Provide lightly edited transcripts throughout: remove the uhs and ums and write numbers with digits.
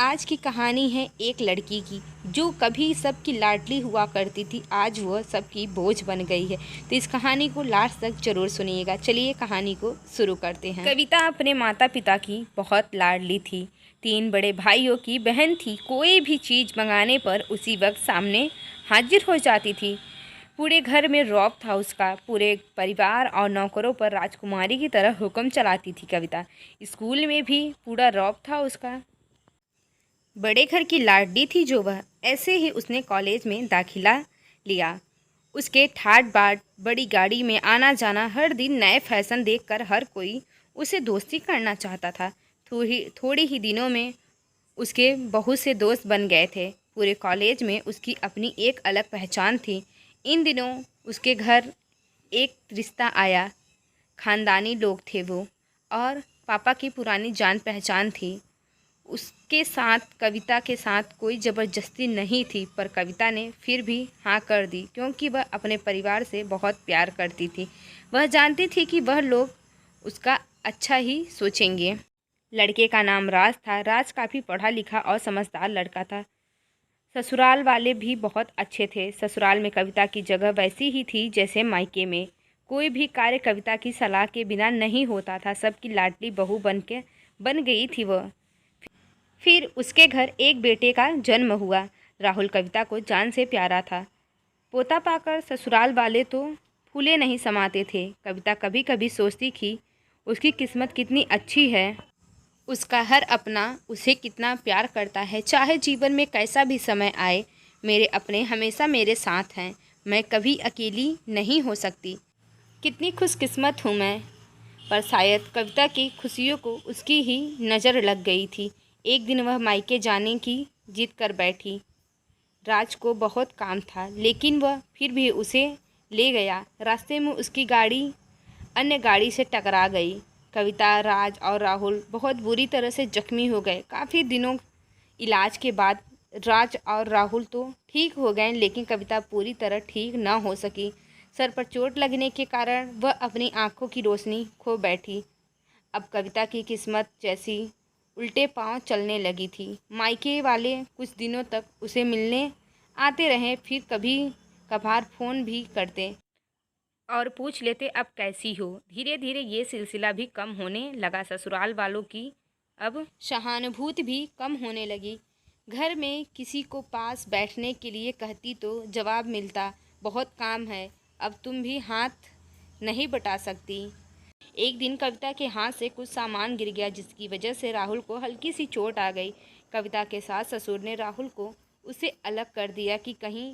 आज की कहानी है एक लड़की की जो कभी सबकी लाडली हुआ करती थी, आज वह सबकी बोझ बन गई है। तो इस कहानी को लास्ट तक जरूर सुनिएगा। चलिए कहानी को शुरू करते हैं। कविता अपने माता पिता की बहुत लाडली थी। 3 बड़े भाइयों की बहन थी। कोई भी चीज़ मंगाने पर उसी वक्त सामने हाजिर हो जाती थी। पूरे घर में रौब था उसका। पूरे परिवार और नौकरों पर राजकुमारी की तरह हुक्म चलाती थी कविता। स्कूल में भी पूरा रौब था उसका। बड़े घर की लाडली थी जो वह। ऐसे ही उसने कॉलेज में दाखिला लिया। उसके ठाट बाट बड़ी गाड़ी में आना जाना, हर दिन नए फैशन देखकर हर कोई उसे दोस्ती करना चाहता था। थोड़ी ही दिनों में उसके बहुत से दोस्त बन गए थे। पूरे कॉलेज में उसकी अपनी एक अलग पहचान थी। इन दिनों उसके घर एक रिश्ता आया। खानदानी लोग थे वो, और पापा की पुरानी जान पहचान थी। उसके साथ कविता के साथ कोई ज़बरदस्ती नहीं थी, पर कविता ने फिर भी हाँ कर दी क्योंकि वह अपने परिवार से बहुत प्यार करती थी। वह जानती थी कि वह लोग उसका अच्छा ही सोचेंगे। लड़के का नाम राज था। राज काफ़ी पढ़ा लिखा और समझदार लड़का था। ससुराल वाले भी बहुत अच्छे थे। ससुराल में कविता की जगह वैसी ही थी जैसे मायके में। कोई भी कार्य कविता की सलाह के बिना नहीं होता था। सबकी लाडली बहू बन गई थी वह। फिर उसके घर एक बेटे का जन्म हुआ। राहुल कविता को जान से प्यारा था। पोता पाकर ससुराल वाले तो फूले नहीं समाते थे। कविता कभी कभी सोचती कि उसकी किस्मत कितनी अच्छी है। उसका हर अपना उसे कितना प्यार करता है। चाहे जीवन में कैसा भी समय आए, मेरे अपने हमेशा मेरे साथ हैं। मैं कभी अकेली नहीं हो सकती। कितनी खुशकिस्मत हूँ मैं। पर शायद कविता की खुशियों को उसकी ही नज़र लग गई थी। एक दिन वह मायके जाने की जिद कर बैठी। राज को बहुत काम था, लेकिन वह फिर भी उसे ले गया। रास्ते में उसकी गाड़ी अन्य गाड़ी से टकरा गई। कविता, राज और राहुल बहुत बुरी तरह से जख्मी हो गए। काफ़ी दिनों इलाज के बाद राज और राहुल तो ठीक हो गए, लेकिन कविता पूरी तरह ठीक न हो सकी। सर पर चोट लगने के कारण वह अपनी आंखों की रोशनी खो बैठी। अब कविता की किस्मत जैसी उल्टे पांव चलने लगी थी। मायके वाले कुछ दिनों तक उसे मिलने आते रहे, फिर कभी कभार फ़ोन भी करते और पूछ लेते अब कैसी हो। धीरे धीरे ये सिलसिला भी कम होने लगा। ससुराल वालों की अब सहानुभूति भी कम होने लगी। घर में किसी को पास बैठने के लिए कहती तो जवाब मिलता, बहुत काम है, अब तुम भी हाथ नहीं बटा सकती। एक दिन कविता के हाथ से कुछ सामान गिर गया, जिसकी वजह से राहुल को हल्की सी चोट आ गई। कविता के सास ससुर ने राहुल को उससे अलग कर दिया कि कहीं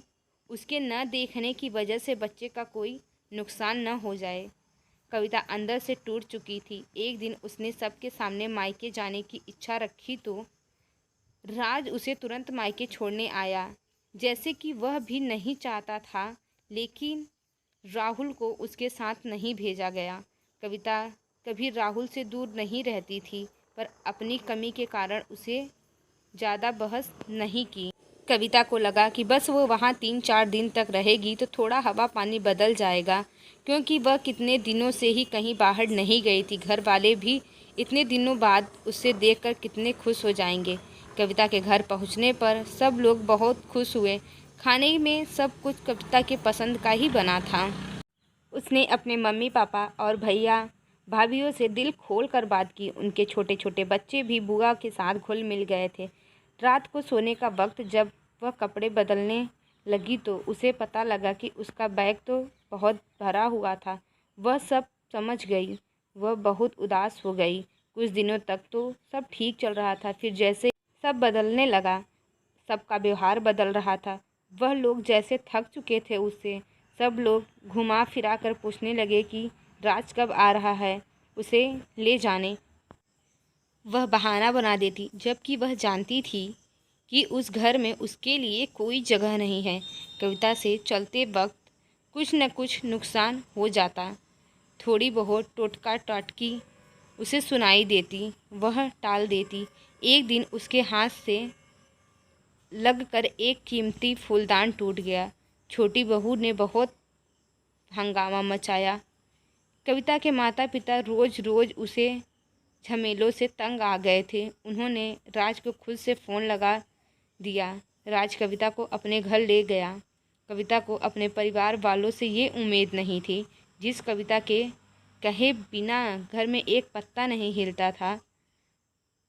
उसके न देखने की वजह से बच्चे का कोई नुकसान न हो जाए। कविता अंदर से टूट चुकी थी। एक दिन उसने सबके सामने मायके जाने की इच्छा रखी तो राज उसे तुरंत मायके छोड़ने आया, जैसे कि वह भी नहीं चाहता था। लेकिन राहुल को उसके साथ नहीं भेजा गया। कविता कभी राहुल से दूर नहीं रहती थी, पर अपनी कमी के कारण उसे ज़्यादा बहस नहीं की। कविता को लगा कि बस वो वहाँ 3-4 दिन तक रहेगी तो थोड़ा हवा पानी बदल जाएगा, क्योंकि वह कितने दिनों से ही कहीं बाहर नहीं गई थी। घर वाले भी इतने दिनों बाद उसे देखकर कितने खुश हो जाएंगे। कविता के घर पहुँचने पर सब लोग बहुत खुश हुए। खाने में सब कुछ कविता के पसंद का ही बना था। उसने अपने मम्मी पापा और भैया भाभीयों से दिल खोल कर बात की। उनके छोटे छोटे बच्चे भी बुआ के साथ घुल मिल गए थे। रात को सोने का वक्त जब वह कपड़े बदलने लगी तो उसे पता लगा कि उसका बैग तो बहुत भरा हुआ था। वह सब समझ गई। वह बहुत उदास हो गई। कुछ दिनों तक तो सब ठीक चल रहा था, फिर जैसे सब बदलने लगा, सबका व्यवहार बदल रहा था। वह लोग जैसे थक चुके थे उससे। सब लोग घुमा फिरा कर पूछने लगे कि राज कब आ रहा है, उसे ले जाने। वह बहाना बना देती, जबकि वह जानती थी कि उस घर में उसके लिए कोई जगह नहीं है। कविता से चलते वक्त कुछ न कुछ नुकसान हो जाता। थोड़ी बहुत टोटका टाटकी उसे सुनाई देती, वह टाल देती। एक दिन उसके हाथ से लगकर एक कीमती फूलदान टूट गया। छोटी बहू ने बहुत हंगामा मचाया। कविता के माता पिता रोज़ रोज़ उसे झमेलों से तंग आ गए थे। उन्होंने राज को खुद से फ़ोन लगा दिया। राज कविता को अपने घर ले गया। कविता को अपने परिवार वालों से ये उम्मीद नहीं थी। जिस कविता के कहे बिना घर में एक पत्ता नहीं हिलता था,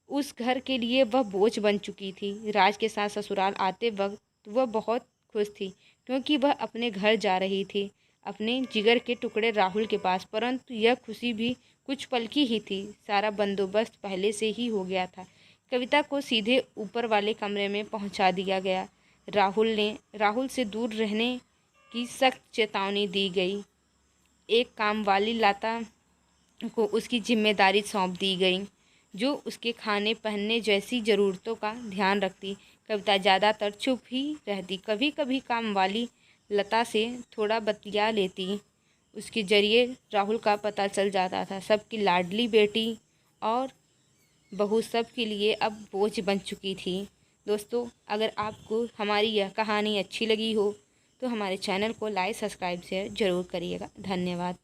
उस घर के लिए वह बोझ बन चुकी थी। राज के साथ ससुराल आते वक्त वह बहुत खुश थी, क्योंकि वह अपने घर जा रही थी, अपने जिगर के टुकड़े राहुल के पास। परंतु यह खुशी भी कुछ पल की ही थी। सारा बंदोबस्त पहले से ही हो गया था। कविता को सीधे ऊपर वाले कमरे में पहुंचा दिया गया। राहुल से दूर रहने की सख्त चेतावनी दी गई। एक कामवाली लता को उसकी जिम्मेदारी सौंप दी गई, जो उसके खाने पहनने जैसी ज़रूरतों का ध्यान रखती। कविता ज़्यादातर चुप ही रहती। कभी कभी कामवाली लता से थोड़ा बतिया लेती। उसके ज़रिए राहुल का पता चल जाता था। सबकी लाडली बेटी और बहू सब के लिए अब बोझ बन चुकी थी। दोस्तों, अगर आपको हमारी यह कहानी अच्छी लगी हो तो हमारे चैनल को लाइक, सब्सक्राइब, शेयर ज़रूर करिएगा। धन्यवाद।